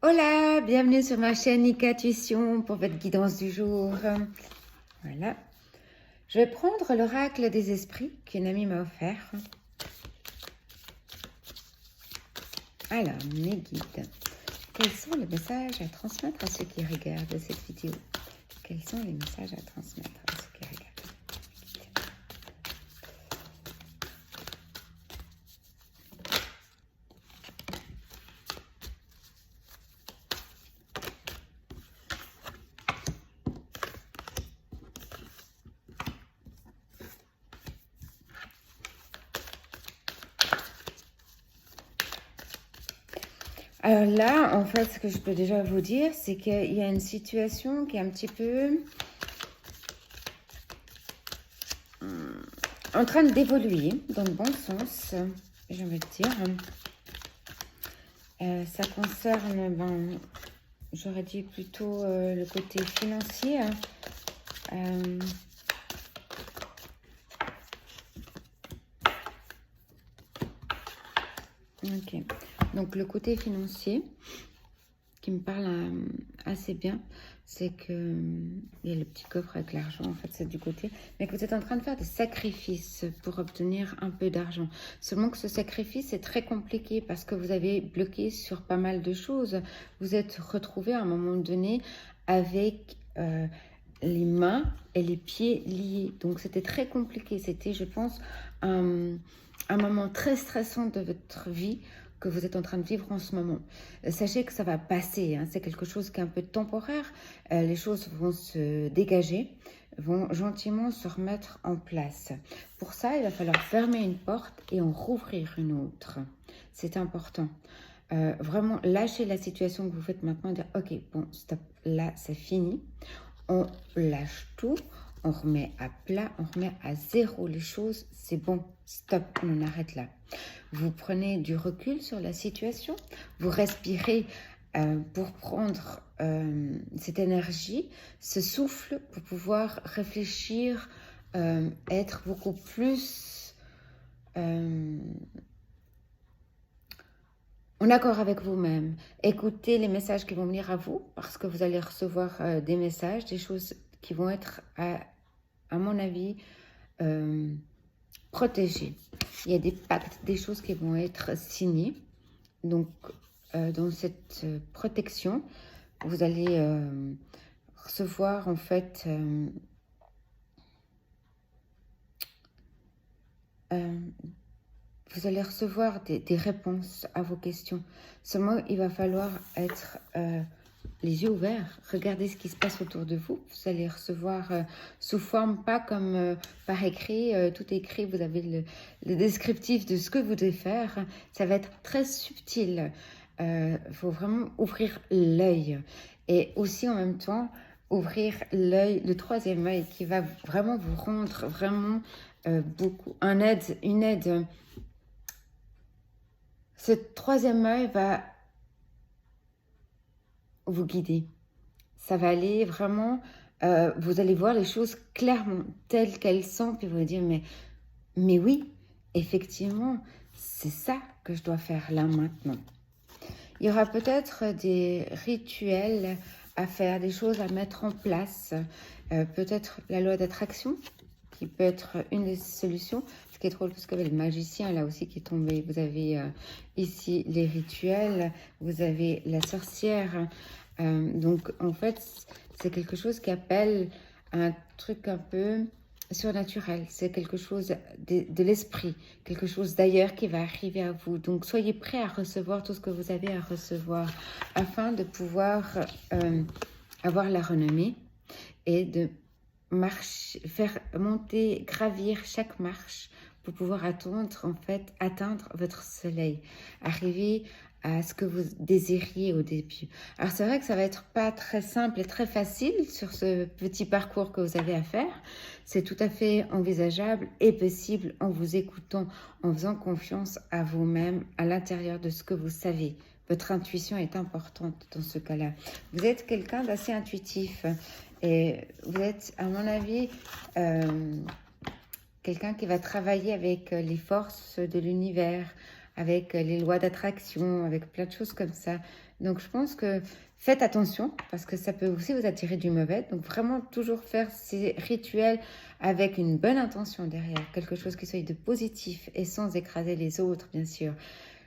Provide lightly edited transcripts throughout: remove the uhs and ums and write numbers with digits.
Hola, bienvenue sur ma chaîne Nika Tuition pour votre guidance du jour. Voilà. Je vais prendre l'oracle des esprits qu'une amie m'a offert. Alors, mes guides. Quels sont les messages à transmettre à ceux qui regardent cette vidéo? Quels sont les messages à transmettre à ceux qui regardent? Alors là, en fait, ce que je peux déjà vous dire, c'est qu'il y a une situation qui est un petit peu en train d'évoluer dans le bon sens, j'ai envie de dire. Ça concerne, j'aurais dit plutôt le côté financier. Ok, donc le côté financier qui me parle assez bien, c'est que il y a le petit coffre avec l'argent, en fait c'est du côté, mais que vous êtes en train de faire des sacrifices pour obtenir un peu d'argent. Seulement que ce sacrifice est très compliqué parce que vous avez bloqué sur pas mal de choses. Vous êtes retrouvé à un moment donné avec les mains et les pieds liés, donc c'était très compliqué. C'était, je pense, un moment très stressant de votre vie que vous êtes en train de vivre en ce moment. Sachez que ça va passer, hein, c'est quelque chose qui est un peu temporaire. Les choses vont se dégager, vont gentiment se remettre en place. Pour ça, il va falloir fermer une porte et en rouvrir une autre. C'est important. Vraiment lâcher la situation que vous faites maintenant et dire ok, bon, stop, là c'est fini. On lâche tout, on remet à plat, on remet à zéro les choses, c'est bon, stop, on arrête là. Vous prenez du recul sur la situation, vous respirez pour prendre cette énergie, ce souffle pour pouvoir réfléchir, être beaucoup plus en accord avec vous-même. Écoutez les messages qui vont venir à vous parce que vous allez recevoir des messages, des choses qui vont être, à mon avis, protégées. Il y a des pactes, des choses qui vont être signées. Donc, dans cette protection, vous allez recevoir en fait vous allez recevoir des réponses à vos questions. Seulement, il va falloir être les yeux ouverts. Regardez ce qui se passe autour de vous. Vous allez recevoir sous forme, pas comme par écrit, tout écrit, vous avez le descriptif de ce que vous devez faire. Ça va être très subtil. Faut vraiment ouvrir l'œil. Et aussi en même temps, ouvrir l'œil, le troisième œil qui va vraiment vous rendre vraiment beaucoup, une aide. Ce troisième œil va vous guider. Ça va aller vraiment, vous allez voir les choses clairement telles qu'elles sont, puis vous allez dire, mais oui, effectivement, c'est ça que je dois faire là maintenant. Il y aura peut-être des rituels à faire, des choses à mettre en place, peut-être la loi d'attraction, qui peut être une des solutions. Ce qui est drôle, parce qu'il y avait le magicien là aussi qui est tombé. Vous avez ici les rituels, vous avez la sorcière. Donc en fait, c'est quelque chose qui appelle un truc un peu surnaturel. C'est quelque chose de l'esprit, quelque chose d'ailleurs qui va arriver à vous. Donc soyez prêts à recevoir tout ce que vous avez à recevoir afin de pouvoir avoir la renommée et de faire monter, gravir chaque marche pour pouvoir atteindre votre soleil, arriver à ce que vous désiriez au début. Alors c'est vrai que ça va être pas très simple et très facile sur ce petit parcours que vous avez à faire. C'est tout à fait envisageable et possible en vous écoutant, en faisant confiance à vous-même, à l'intérieur de ce que vous savez. Votre intuition est importante dans ce cas-là. Vous êtes quelqu'un d'assez intuitif et vous êtes, à mon avis, quelqu'un qui va travailler avec les forces de l'univers, avec les lois d'attraction, avec plein de choses comme ça. Donc je pense que faites attention parce que ça peut aussi vous attirer du mauvais. Donc vraiment toujours faire ces rituels avec une bonne intention derrière, quelque chose qui soit de positif et sans écraser les autres, bien sûr,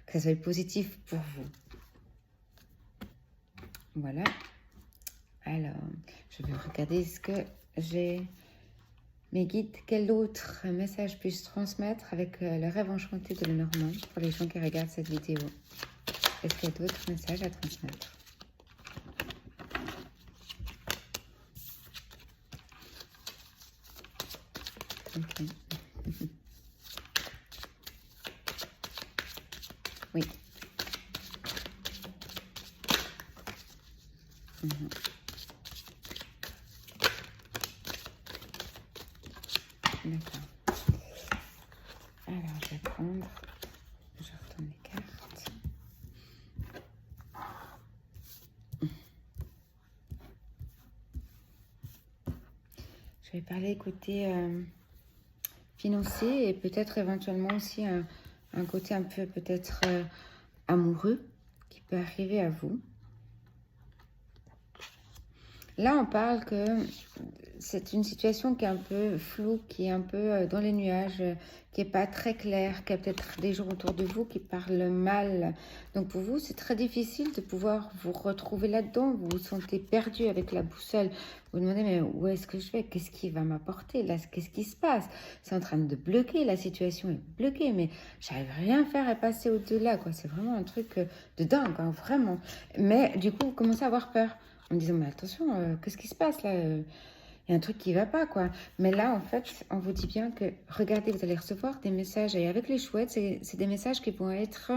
que ça soit positif pour vous. Voilà. Alors, je vais regarder ce que j'ai... Mes guides, quel autre message puis-je transmettre avec le rêve enchanté de Lenormand pour les gens qui regardent cette vidéo? Est-ce qu'il y a d'autres messages à transmettre? Ok. Oui. D'accord. Alors, je vais prendre... Je retourne les cartes. Je vais parler côté financier et peut-être éventuellement aussi un côté un peu peut-être amoureux qui peut arriver à vous. Là, on parle que c'est une situation qui est un peu floue, qui est un peu dans les nuages, qui n'est pas très claire, qui a peut-être des gens autour de vous qui parlent mal. Donc pour vous, c'est très difficile de pouvoir vous retrouver là-dedans. Vous vous sentez perdu avec la boussole. Vous vous demandez, mais où est-ce que je vais? Qu'est-ce qui va m'apporter? Là, qu'est-ce qui se passe? C'est en train de bloquer, la situation est bloquée, mais j'arrive rien à faire à passer au-delà, quoi. C'est vraiment un truc de dingue, hein, vraiment. Mais du coup, vous commencez à avoir peur. En me disant, mais attention, qu'est-ce qui se passe là? Il y a un truc qui ne va pas, quoi. Mais là, en fait, on vous dit bien que, regardez, vous allez recevoir des messages. Et avec les chouettes, c'est des messages qui vont être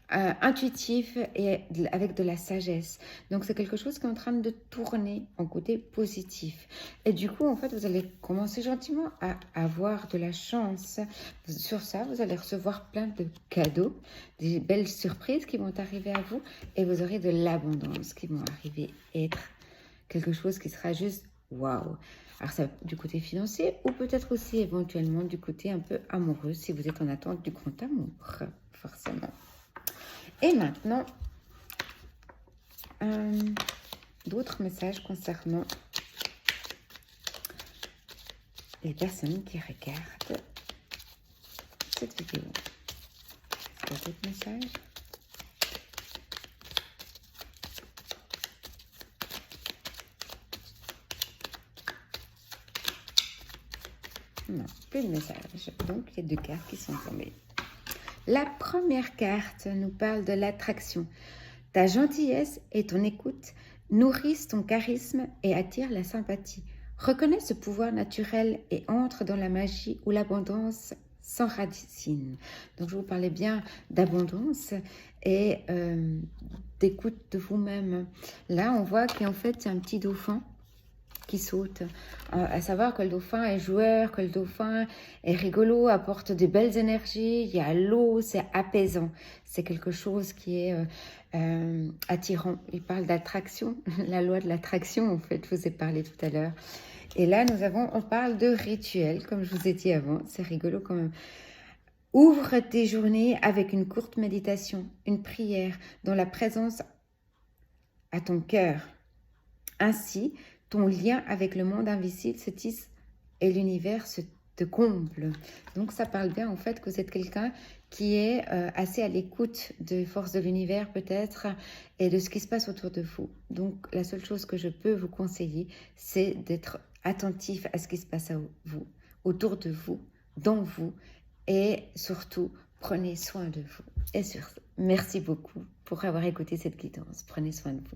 intuitifs et avec de la sagesse. Donc, c'est quelque chose qui est en train de tourner en côté positif. Et du coup, en fait, vous allez commencer gentiment à avoir de la chance. Sur ça, vous allez recevoir plein de cadeaux, des belles surprises qui vont arriver à vous. Et vous aurez de l'abondance qui vont arriver et être quelque chose qui sera juste waouh. Alors ça du côté financier ou peut-être aussi éventuellement du côté un peu amoureux si vous êtes en attente du grand amour, forcément. Et maintenant, d'autres messages concernant les personnes qui regardent cette vidéo. Est-ce qu'il y a d'autres messages? Non, plus de messages. Donc, il y a 2 cartes qui sont tombées. La première carte nous parle de l'attraction. Ta gentillesse et ton écoute nourrissent ton charisme et attirent la sympathie. Reconnais ce pouvoir naturel et entre dans la magie où l'abondance s'enracine. Donc, je vous parlais bien d'abondance et d'écoute de vous-même. Là, on voit qu'en fait, c'est un petit dauphin qui saute. À savoir que le dauphin est joueur, que le dauphin est rigolo, apporte de belles énergies, il y a l'eau, c'est apaisant. C'est quelque chose qui est attirant. Il parle d'attraction, la loi de l'attraction, en fait, je vous ai parlé tout à l'heure. Et là, on parle de rituel, comme je vous ai dit avant, c'est rigolo quand même. Ouvre tes journées avec une courte méditation, une prière, dont la présence à ton cœur. Ainsi, ton lien avec le monde invisible se tisse et l'univers te comble. Donc ça parle bien en fait que vous êtes quelqu'un qui est assez à l'écoute des forces de l'univers peut-être et de ce qui se passe autour de vous. Donc la seule chose que je peux vous conseiller, c'est d'être attentif à ce qui se passe à vous, autour de vous, dans vous et surtout prenez soin de vous. Et sur ce, merci beaucoup pour avoir écouté cette guidance. Prenez soin de vous.